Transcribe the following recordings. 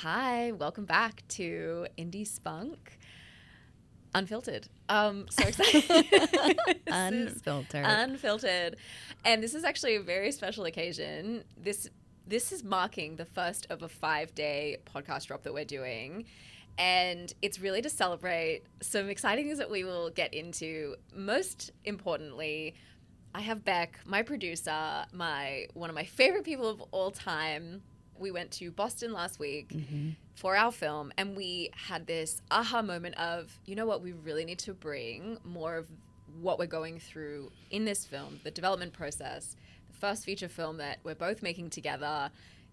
Hi, welcome back to Indie Spunk Unfiltered. So excited. Unfiltered. And this is actually a very special occasion. This is marking the first of a 5-day podcast drop that we're doing. And it's really to celebrate some exciting things that we will get into. Most importantly, I have Beck, my producer, one of my favorite people of all time. We went to Boston last week for our film, and we had this aha moment of, you know what, we really need to bring more of what we're going through in this film, the development process, the first feature film that we're both making together,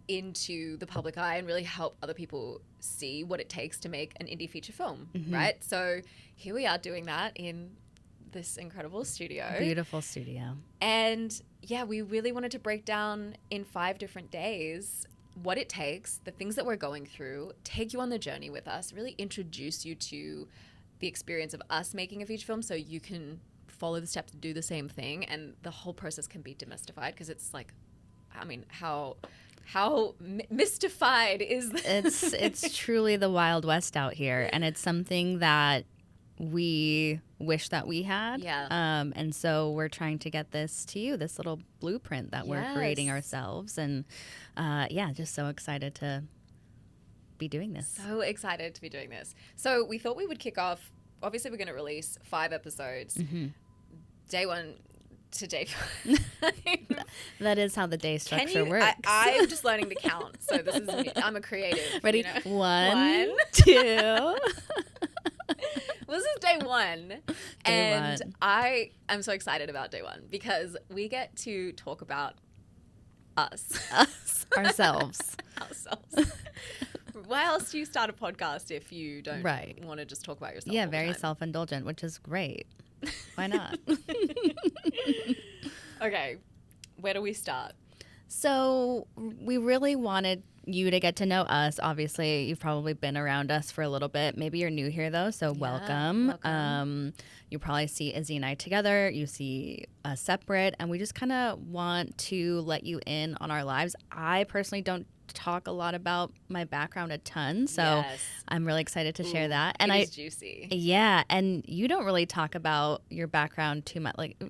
into the public eye and really help other people see what it takes to make an indie feature film, right? So here we are doing that in this incredible studio. Beautiful studio. And yeah, we really wanted to break down in 5 different days what it takes, the things that we're going through, take you on the journey with us, really introduce you to the experience of us making a feature film so you can follow the steps to do the same thing, and the whole process can be demystified, because it's like, I mean, how mystified is this? It's truly the Wild West out here, and it's something that we wish that we had. Yeah. And so we're trying to get this to you, this little blueprint that we're creating ourselves. And just so excited to be doing this. So excited to be doing this. So we thought we would kick off. Obviously, we're going to release 5 episodes. Day 1 to day 5. That is how the day structure works. I'm just learning to count. So this is me. I'm a creative. Ready? You know? 1, 2. Well, this is day 1. And I am so excited about day 1 because we get to talk about us. Ourselves. Why else do you start a podcast if you don't want to just talk about yourself? Yeah, very self-indulgent, which is great. Why not? Okay, where do we start? So we really wanted you to get to know us. Obviously, you've probably been around us for a little bit. Maybe you're new here, though, so welcome. You probably see Izzy and I together. You see us separate, and we just kind of want to let you in on our lives. I personally don't talk a lot about my background a ton, so I'm really excited to share that. And it's juicy. Yeah, and you don't really talk about your background too much. Like,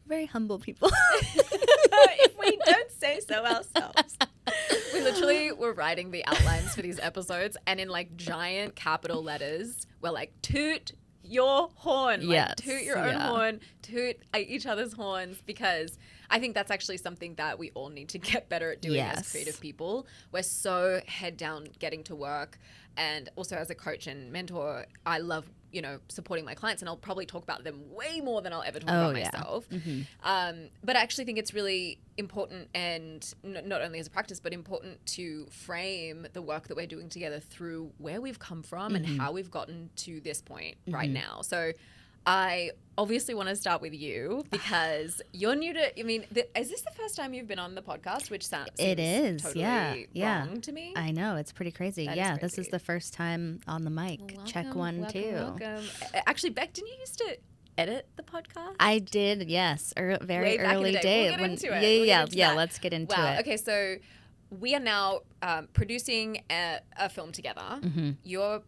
very humble people. If we don't say so ourselves. We literally were writing the outlines for these episodes, and in like giant capital letters, we're like, toot your horn. Like, toot your own horn, toot each other's horns, because I think that's actually something that we all need to get better at doing as creative people. We're so head down getting to work. And also as a coach and mentor, I love, supporting my clients, and I'll probably talk about them way more than I'll ever talk about myself. But I actually think it's really important, and not only as a practice, but important to frame the work that we're doing together through where we've come from and how we've gotten to this point right now. So I obviously want to start with you because you're new to, is this the first time you've been on the podcast? Which seems totally wrong to me. I know, it's pretty crazy. This is the first time on the mic. Welcome, Check 1, 2. Welcome. Actually, Beck, didn't you used to edit the podcast? I did, yes. Very early day. We'll get into it. Let's get into it. Okay, so we are now producing a film together. You're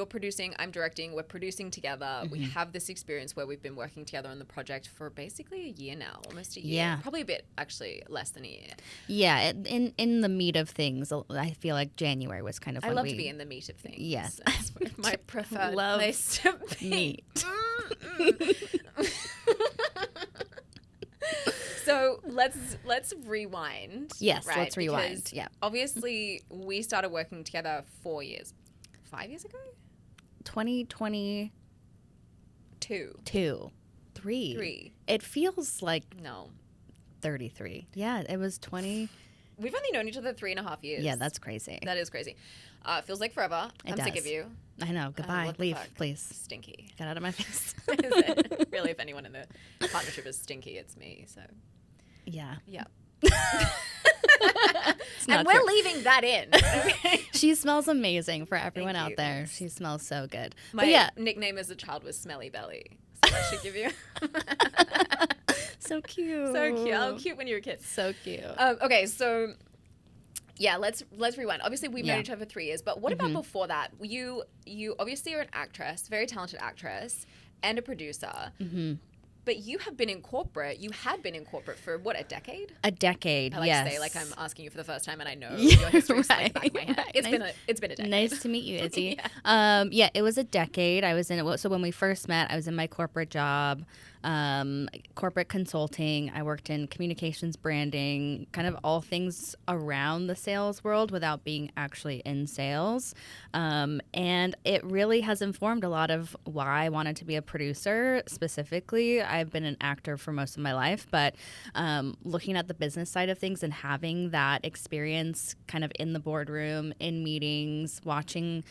producing, I'm directing, we're producing together. We have this experience where we've been working together on the project for basically a year now, almost a year. Yeah. Probably a bit, actually, less than a year. Yeah, in the meat of things, I feel like January was kind of when I love to be in the meat of things. Yes. That's my preferred place to be. Meat. So let's rewind. Yes, right? let's rewind. Because obviously we started working together 5 years ago? 2022. 3. It feels like 33. Yeah, it was 20. We've only known each other 3.5 years. Yeah, that's crazy. That is crazy. Feels like forever. I'm sick of you. I know. Goodbye. Leave, please. Stinky. Get out of my face. Really, if anyone in the partnership is stinky, it's me. So. Yeah. And we're leaving that in. Okay? She smells amazing for everyone out there. Thanks. She smells so good. My nickname as a child was Smelly Belly. So I should give you. So cute. So cute. Oh, cute when you were a kid. So cute. Okay, so Yeah, let's rewind. Obviously, we've known each other for 3 years, but what about before that? You obviously are an actress, very talented actress, and a producer. But you have been in corporate. You had been in corporate for what, a decade? A decade. I like yes. to say like I'm asking you for the first time, and I know your history's like the back of my head. Right. It's been a decade. Nice to meet you, Izzy. Yeah. It was a decade. I was in it. So when we first met, I was in my corporate job, corporate consulting. I worked in communications, branding, kind of all things around the sales world without being actually in sales. And it really has informed a lot of why I wanted to be a producer specifically. I've been an actor for most of my life, but looking at the business side of things and having that experience kind of in the boardroom, in meetings, watching,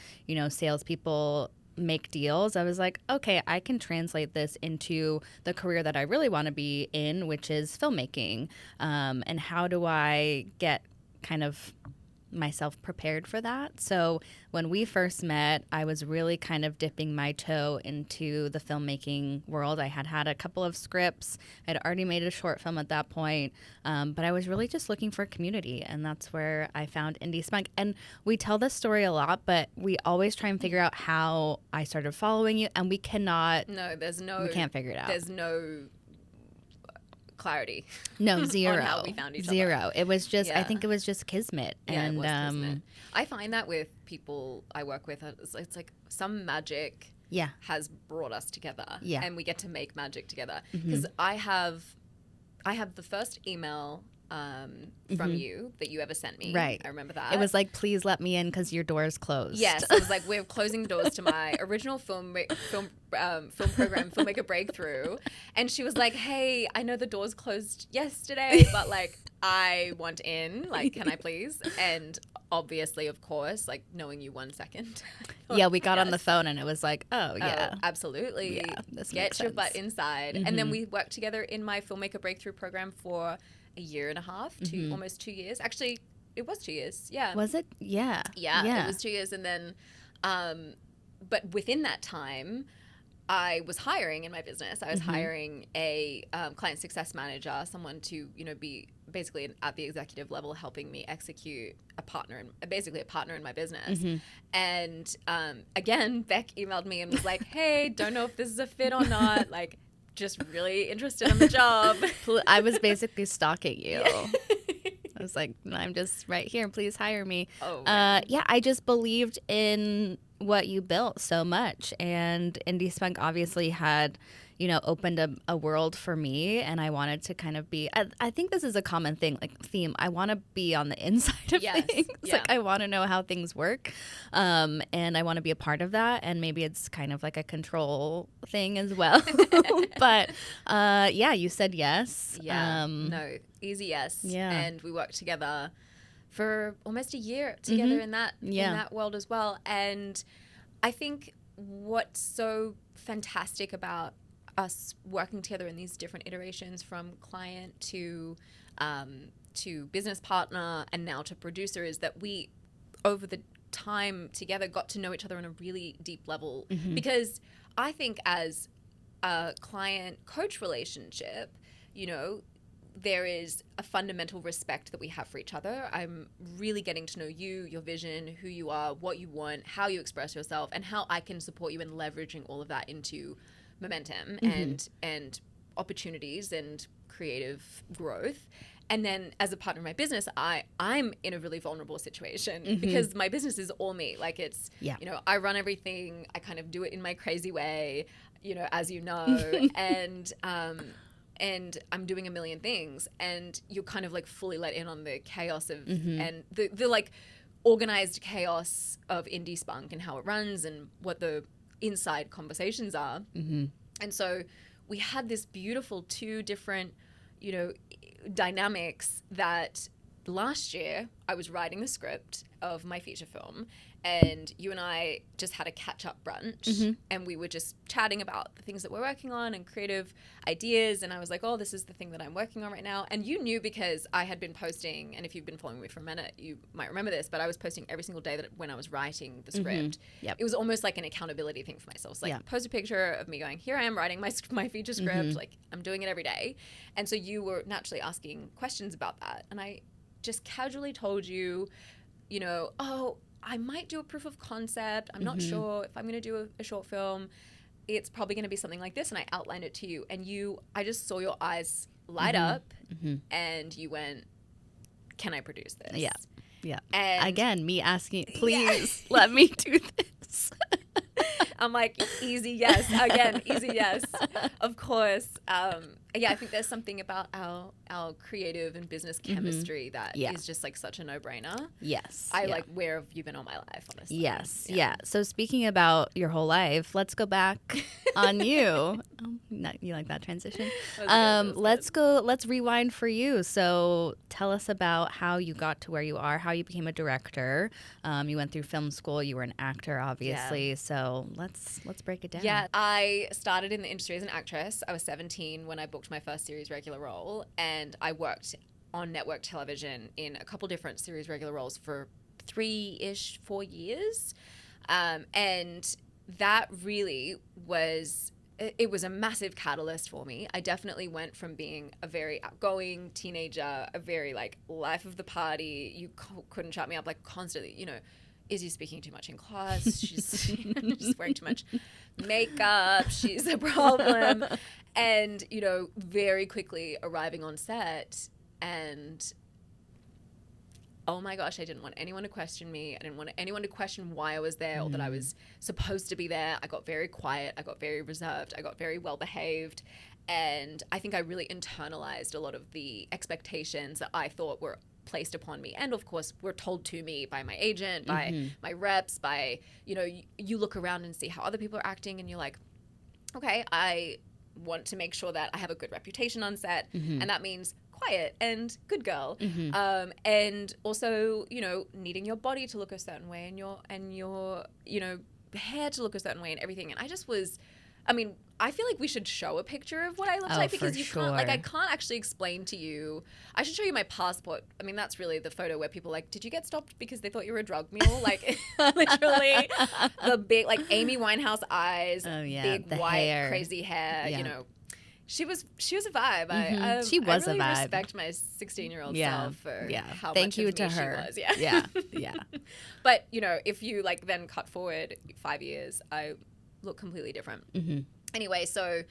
salespeople make deals, I was like, okay, I can translate this into the career that I really want to be in, which is filmmaking. And how do I get kind of myself prepared for that? So when we first met, I was really kind of dipping my toe into the filmmaking world. I had a couple of scripts. I'd already made a short film at that point, but I was really just looking for a community, and that's where I found Indie Spunk. And we tell this story a lot, but we always try and figure out how I started following you, and we cannot. No, we can't figure it out. There's no clarity. No, zero. On how we found each zero. other. It was just, I think it was just kismet. Yeah, and it was kismet. I find that with people I work with, it's like some magic has brought us together. Yeah. And we get to make magic together. Because I have the first email from you that you ever sent me. Right. I remember that. It was like, please let me in because your door is closed. Yes. It was like, we're closing the doors to my original film program, Filmmaker Breakthrough. And she was like, hey, I know the doors closed yesterday, but like, I want in. Like, can I please? And obviously, of course, like knowing you 1 second. Yeah, we got on the phone and it was like, oh, yeah. Absolutely. Yeah, this Get makes your sense. butt inside. And then we worked together in my Filmmaker Breakthrough program for a year and a half to almost 2 years. Actually, it was 2 years. Yeah. Was it? Yeah. Yeah, it was 2 years. And then, but within that time, I was hiring in my business. I was hiring a client success manager, someone to, be basically at the executive level helping me execute basically a partner in my business. And again, Beck emailed me and was like, hey, don't know if this is a fit or not. Like, just really interested in the job. I was basically stalking you. I was like, I'm just right here. Please hire me. I just believed in what you built so much. And Indie Spunk obviously had, opened a world for me. And I wanted to kind of be, I think this is a common thing, like theme. I want to be on the inside of things. Yeah. Like I want to know how things work. And I want to be a part of that. And maybe it's kind of like a control thing as well. But you said yes. Yeah. No, easy yes. Yeah. And we worked together for almost a year together in that world as well. And I think what's so fantastic about us working together in these different iterations, from client to business partner and now to producer, is that we, over the time together, got to know each other on a really deep level. Because I think as a client-coach relationship, there is a fundamental respect that we have for each other. I'm really getting to know you, your vision, who you are, what you want, how you express yourself, and how I can support you in leveraging all of that into momentum and opportunities and creative growth. And then as a partner in my business, I'm in a really vulnerable situation because my business is all me. Like it's, I run everything. I kind of do it in my crazy way, as you know, and I'm doing a million things, and you're kind of like fully let in on the chaos of and the like organized chaos of Indie Spunk and how it runs and what the inside conversations are. And so we had this beautiful 2 different, dynamics that last year I was writing the script of my feature film, and you and I just had a catch-up brunch, and we were just chatting about the things that we're working on and creative ideas, and I was like, oh, this is the thing that I'm working on right now. And you knew, because I had been posting, and if you've been following me for a minute, you might remember this, but I was posting every single day that when I was writing the script. It was almost like an accountability thing for myself. So post a picture of me going, here I am writing my feature script, like I'm doing it every day. And so you were naturally asking questions about that, and I just casually told you, you know, oh, I might do a proof of concept. I'm not sure if I'm going to do a short film. It's probably going to be something like this. And I outlined it to you. And I just saw your eyes light up and you went, can I produce this? Yeah. Yeah. And again, me asking, please let me do this. I'm like, easy yes. Again, easy yes. Of course. Yeah, I think there's something about our creative and business chemistry that is just like such a no-brainer. Yes. Like, where have you been all my life, honestly? Yes. Yeah. So speaking about your whole life, let's go back on you. You like that transition? Let's rewind for you. So tell us about how you got to where you are, how you became a director. You went through film school. You were an actor, obviously. So let's break it down. Yeah, I started in the industry as an actress. I was 17 when I booked my first series regular role, and I worked on network television in a couple different series regular roles for 3-ish, 4 years. And that really was, it was a massive catalyst for me. I definitely went from being a very outgoing teenager, a very like life of the party. You couldn't shut me up, like constantly, you know, Izzy's speaking too much in class. She's just wearing too much makeup. She's a problem. And, you know, very quickly arriving on set and, oh my gosh, I didn't want anyone to question me. I didn't want anyone to question why I was there or that I was supposed to be there. I got very quiet. I got very reserved. I got very well behaved. And I think I really internalized a lot of the expectations that I thought were placed upon me, and of course were told to me by my agent, by my reps, by, you know, you look around and see how other people are acting and you're like, okay, I want to make sure that I have a good reputation on set, and that means quiet and good girl, and also, you know, needing your body to look a certain way and your you know, hair to look a certain way and everything. And I just was, I mean, I feel like we should show a picture of what I looked like, because you can't, like, I can't actually explain to you. I should show you my passport. I mean, that's really the photo where people are like, did you get stopped because they thought you were a drug mule? Like, literally the big, like, Amy Winehouse eyes, big white hair. Crazy hair, you know. She was a vibe. She was I really a vibe. Respect my 16-year-old self for how Thank much you of to me her. she was. Yeah. But, you know, if you, like, then cut forward 5 years, I look completely different. Anyway, so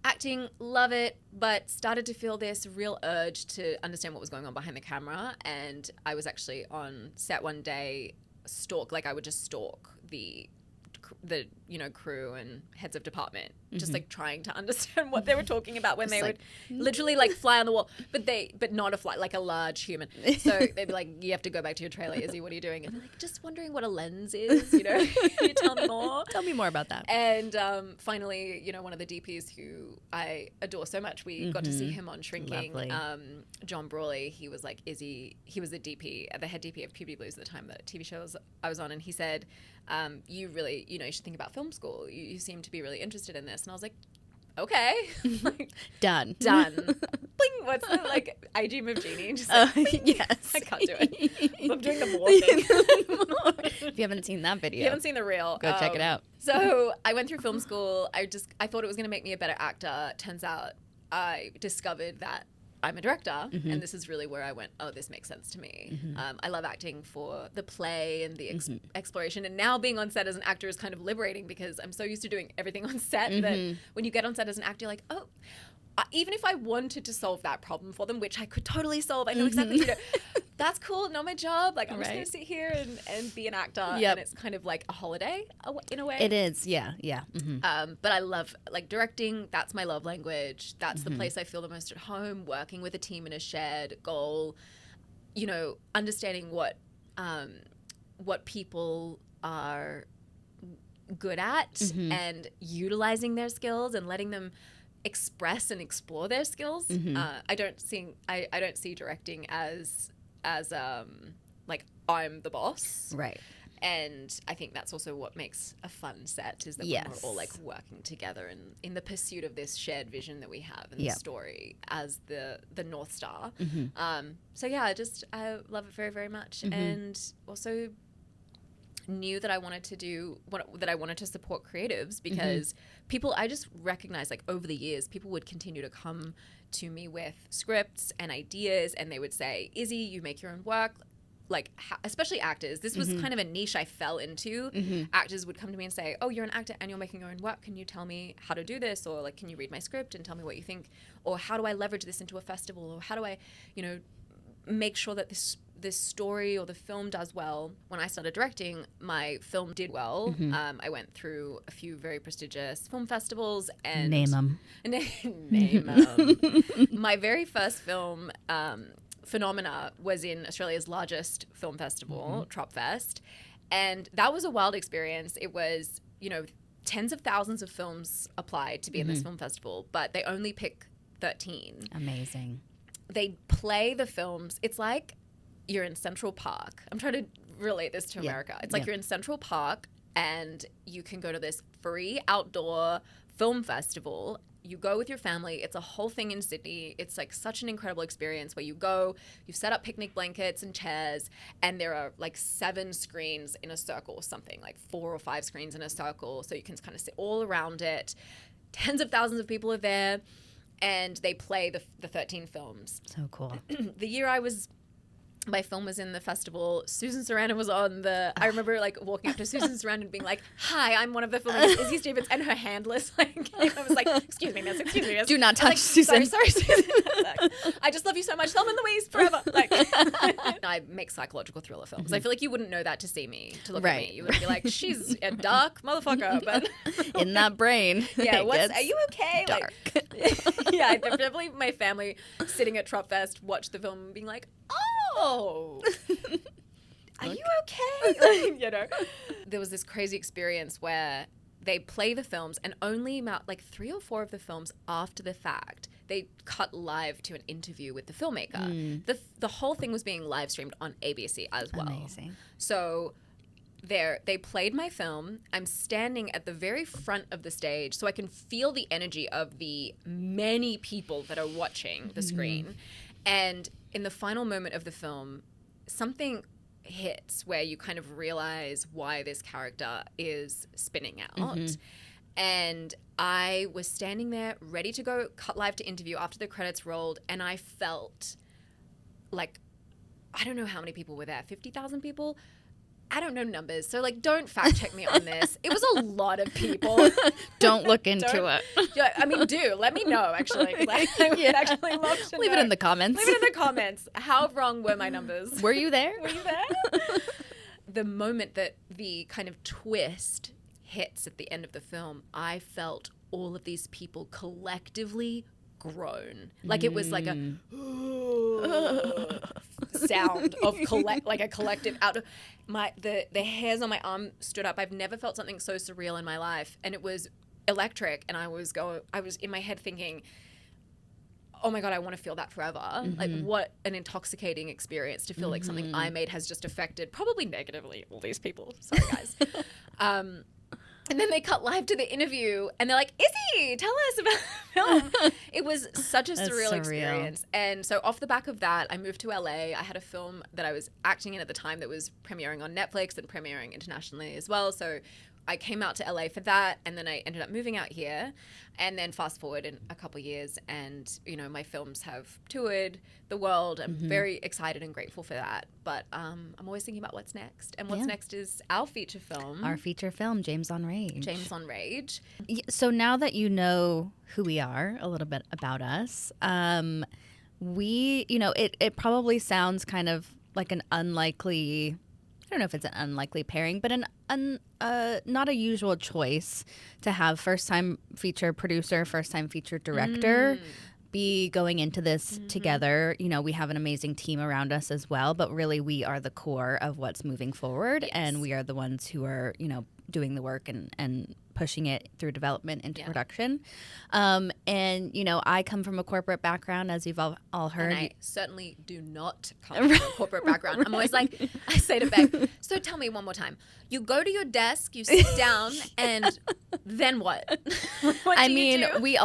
acting, love it, but started to feel this real urge to understand what was going on behind the camera. And I was actually on set one day, I would just stalk the you know, crew and heads of department, just like trying to understand what they were talking about when they would literally like fly on the wall, but not a fly, like a large human. So they'd be like, you have to go back to your trailer, Izzy, what are you doing? And they're like, just wondering what a lens is, you know. Can you tell me more? Tell me more about that. And finally, you know, one of the DPs who I adore so much, we got to see him on Shrinking. John Brawley, he was like, Izzy, he was the DP, the head DP of Puberty Blues at the time, the TV shows I was on, and he said, you really, you know, you should think about film school. You seem to be really interested in this. And I was like, okay. Like, Done. Bling, what's the, like, IG move genie? Just like, yes. I can't do it. I'm doing the more thing. If you haven't seen that video. If you haven't seen the reel. Go check it out. So I went through film school. I thought it was going to make me a better actor. Turns out I discovered that I'm a director, and this is really where I went, oh, this makes sense to me. I love acting for the play and the exploration, and now being on set as an actor is kind of liberating, because I'm so used to doing everything on set that when you get on set as an actor, you're like, oh, even if I wanted to solve that problem for them, which I could totally solve, I know exactly, you know, that's cool, not my job. Like, I'm just going to sit here and be an actor, and it's kind of like a holiday in a way. It is, yeah. But I love, like, directing. That's my love language. That's the place I feel the most at home, working with a team in a shared goal, you know, understanding what people are good at and utilizing their skills and letting them express and explore their skills. I don't see directing as like, I'm the boss, right? And I think that's also what makes a fun set, is that when we're all like working together and in the pursuit of this shared vision that we have, and the story as the North Star. So yeah, I love it very, very much. And also knew that I wanted to do that I wanted to support creatives because people, I just recognized like over the years, people would continue to come to me with scripts and ideas, and they would say, Izzy, you make your own work. Like, especially actors. This was kind of a niche I fell into. Actors would come to me and say, oh, you're an actor and you're making your own work. Can you tell me how to do this? Or like, can you read my script and tell me what you think? Or how do I leverage this into a festival? Or how do I, you know, make sure that this story or the film does well? When I started directing, my film did well. I went through a few very prestigious film festivals and Name them. Name them. My very first film, Phenomena, was in Australia's largest film festival, Tropfest, and that was a wild experience. It was, you know, tens of thousands of films applied to be in this film festival, but they only pick 13. Amazing. They play the films. It's like you're in Central Park. I'm trying to relate this to America. It's like you're in Central Park and you can go to this free outdoor film festival. You go with your family. It's a whole thing in Sydney. It's like such an incredible experience where you go, you set up picnic blankets and chairs, and there are like 7 screens in a circle or something, like 4 or 5 screens in a circle. So you can kind of sit all around it. Tens of thousands of people are there, and they play the 13 films. So cool. The year my film was in the festival, Susan Sarandon was on I remember like walking up to Susan Sarandon and being like, hi, I'm one of the filmmakers, Izzy Stevens, and her handlers like, I was like, excuse me, miss. Do not touch like, Susan. Sorry, Susan. Like, I just love you so much. Thelma and Louise forever. Like, I make psychological thriller films. I feel like you wouldn't know that to see me, to look at me. You would be like, she's a dark motherfucker. But in that brain. Yeah, are you okay? Dark. Like, yeah, definitely my family sitting at Tropfest watched the film and being like, oh, are you okay? Like, you know, there was this crazy experience where they play the films and only about like 3 or 4 of the films after the fact, they cut live to an interview with the filmmaker. The whole thing was being live streamed on ABC as well. Amazing. So they played my film. I'm standing at the very front of the stage so I can feel the energy of the many people that are watching the screen. And in the final moment of the film, something hits where you kind of realize why this character is spinning out. And I was standing there ready to go cut live to interview after the credits rolled, and I felt like, I don't know how many people were there, 50,000 people? I don't know numbers, so like don't fact check me on this. It was a lot of people. Don't look into it. Yeah, I mean, let me know actually. Like, I would actually love to Leave know. it in the comments. Leave it in the comments. How wrong were my numbers? Were you there? Were you there? The moment that the kind of twist hits at the end of the film, I felt all of these people collectively groan. Like it was like a sound of like a collective out of the hairs on my arm stood up. I've never felt something so surreal in my life, and it was electric. And I was in my head thinking, oh my God, I want to feel that forever. Like what an intoxicating experience to feel like something I made has just affected, probably negatively, all these people. Sorry guys. And then they cut live to the interview and they're like, Izzy, tell us about the film. It was such a surreal experience. And so off the back of that, I moved to LA. I had a film that I was acting in at the time that was premiering on Netflix and premiering internationally as well. So I came out to LA for that, and then I ended up moving out here. And then fast forward in a couple of years, and you know, my films have toured the world. I'm very excited and grateful for that. But I'm always thinking about what's next, and what's next is our feature film. Our feature film, James on Rage. James on Rage. So now that you know who we are, a little bit about us, we, you know, it probably sounds kind of like an unlikely, I don't know if it's an unlikely pairing, but not a usual choice to have first-time feature producer, first-time feature director be going into this together. You know, we have an amazing team around us as well, but really we are the core of what's moving forward, and we are the ones who are, you know, doing the work and pushing it through development into production. And, you know, I come from a corporate background, as you've all heard. And I certainly do not come from a corporate background. I'm always like, I say to Beck, so tell me one more time. You go to your desk, you sit down, and then what? What do you do? we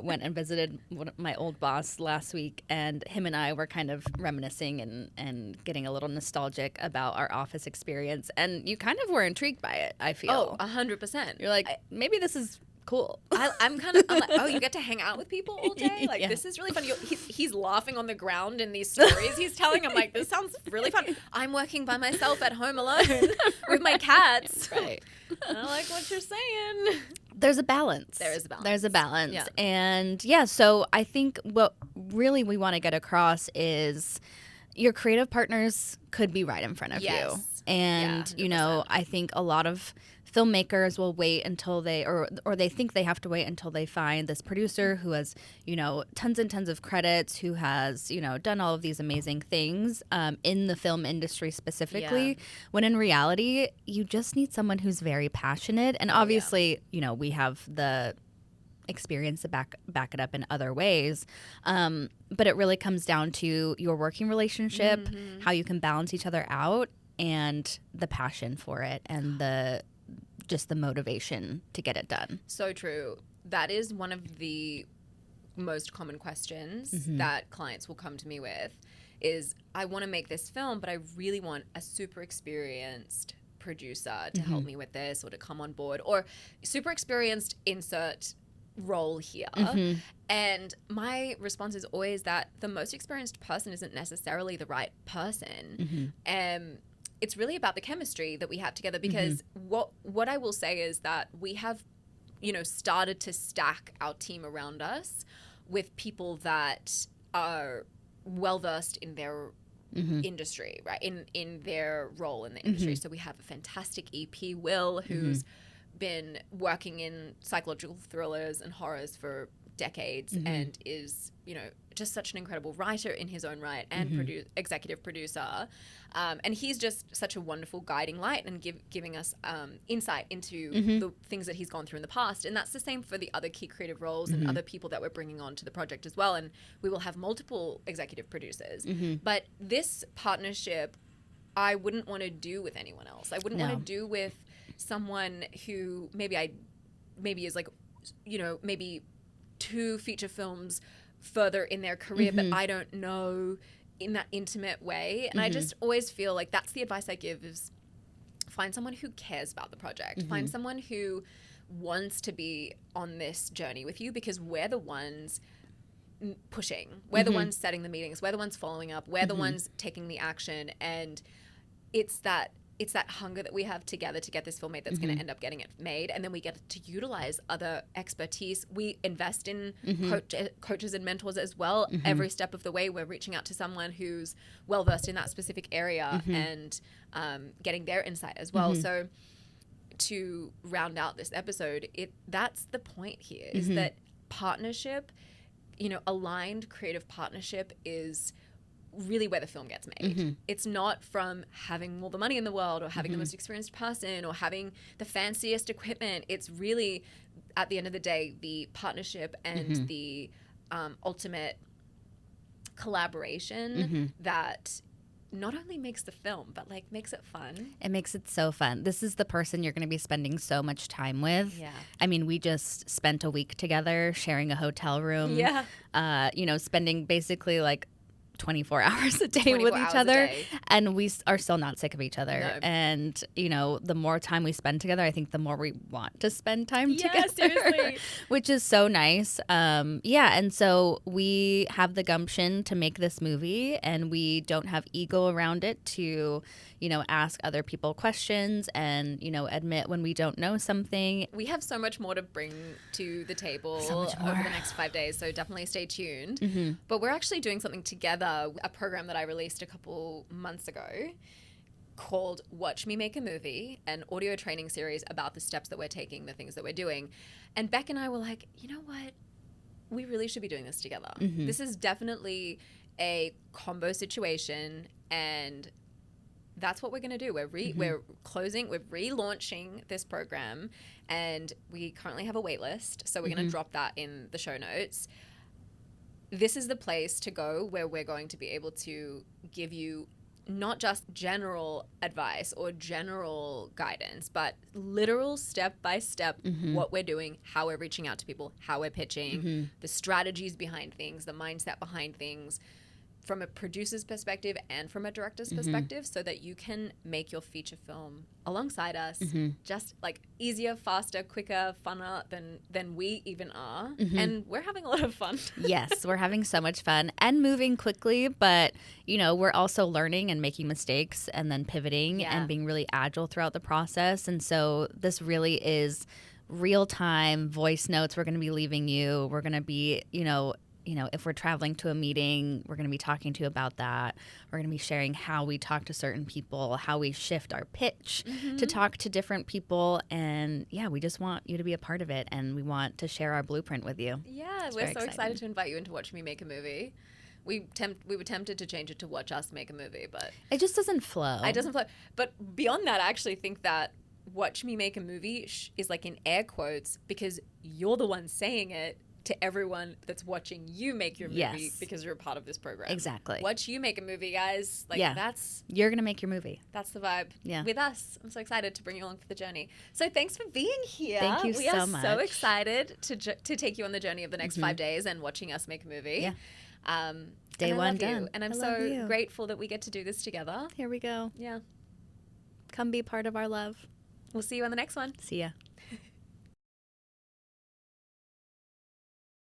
went and visited my old boss last week, and him and I were kind of reminiscing and getting a little nostalgic about our office experience. And you kind of were intrigued by it, I feel. Oh, 100%. You're like, maybe this is cool. I'm like, oh, you get to hang out with people all day? Like, this is really fun. He's laughing on the ground in these stories he's telling. I'm like, this sounds really fun. I'm working by myself at home alone with my cats. Right. I like what you're saying. There's a balance. There's a balance. Yeah. And so I think what really we want to get across is your creative partners could be right in front of you. And, you know, I think a lot of filmmakers will wait until they or they think they have to wait until they find this producer who has, you know, tons and tons of credits, who has, you know, done all of these amazing things in the film industry specifically, when in reality you just need someone who's very passionate. And obviously, you know, we have the experience to back it up in other ways, but it really comes down to your working relationship, how you can balance each other out, and the passion for it, and the motivation to get it done. So true. That is one of the most common questions that clients will come to me with is, I want to make this film, but I really want a super experienced producer to help me with this, or to come on board, or super experienced insert role here. And my response is always that the most experienced person isn't necessarily the right person. It's really about the chemistry that we have together, because what I will say is that we have, you know, started to stack our team around us with people that are well versed in their industry, right? In their role in the industry. So we have a fantastic EP, Will, who's been working in psychological thrillers and horrors for decades, and is, you know, just such an incredible writer in his own right, and executive producer. And he's just such a wonderful guiding light, and giving us insight into the things that he's gone through in the past. And that's the same for the other key creative roles and other people that we're bringing on to the project as well. And we will have multiple executive producers. But this partnership, I wouldn't want to do with anyone else. I wouldn't want to do with someone who maybe is like, you know, maybe 2 feature films further in their career, but I don't know in that intimate way. And I just always feel like that's the advice I give, is find someone who cares about the project. Find someone who wants to be on this journey with you, because we're the ones pushing. We're the ones setting the meetings. We're the ones following up. We're the ones taking the action. And it's that hunger that we have together to get this film made that's going to end up getting it made. And then we get to utilize other expertise. We invest in coaches and mentors as well. Every step of the way, we're reaching out to someone who's well versed in that specific area, and getting their insight as well. So to round out this episode, that's the point here, is that partnership, you know, aligned creative partnership is really where the film gets made. It's not from having all the money in the world, or having the most experienced person, or having the fanciest equipment. It's really, at the end of the day, the partnership and the ultimate collaboration that not only makes the film, but like makes it fun. It makes it so fun. This is the person you're going to be spending so much time with. Yeah. I mean, we just spent a week together sharing a hotel room. Yeah. You know, spending basically like 24 hours a day with each other, and we are still not sick of each other. No. And you know, the more time we spend together, I think the more we want to spend time together. Seriously. Which is so nice. And so we have the gumption to make this movie, and we don't have ego around it to, you know, ask other people questions and, you know, admit when we don't know something. We have so much more to bring to the table over the next 5 days, so definitely stay tuned. But we're actually doing something together, a program that I released a couple months ago called Watch Me Make a Movie, an audio training series about the steps that we're taking, the things that we're doing. And Beck and I were like, you know what? We really should be doing this together. This is definitely a combo situation, and that's what we're going to do. We're relaunching this program, and we currently have a wait list. So we're going to drop that in the show notes. This is the place to go where we're going to be able to give you not just general advice or general guidance, but literal step-by-step what we're doing, how we're reaching out to people, how we're pitching, the strategies behind things, the mindset behind things, from a producer's perspective and from a director's perspective, so that you can make your feature film alongside us, just like easier, faster, quicker, funner than we even are. And we're having a lot of fun. Yes, we're having so much fun and moving quickly, but you know, we're also learning and making mistakes and then pivoting and being really agile throughout the process. And so this really is real time voice notes we're going to be leaving you. We're going to be, you know, if we're traveling to a meeting, we're going to be talking to you about that. We're going to be sharing how we talk to certain people, how we shift our pitch to talk to different people. And yeah, we just want you to be a part of it. And we want to share our blueprint with you. Yeah, we're so excited to invite you in to watch me make a movie. We were tempted to change it to watch us make a movie, but it just doesn't flow. It doesn't flow. But beyond that, I actually think that watch me make a movie is like in air quotes, because you're the one saying it to everyone that's watching you make your movie because you're a part of this program. Exactly. Watch you make a movie, guys. Like you're going to make your movie. That's the vibe. Yeah. With us. I'm so excited to bring you along for the journey. So thanks for being here. Thank you so much. We are so excited to take you on the journey of the next 5 days and watching us make a movie. Yeah. Day one done. And I'm so grateful that we get to do this together. Here we go. Yeah. Come be part of our love. We'll see you on the next one. See ya.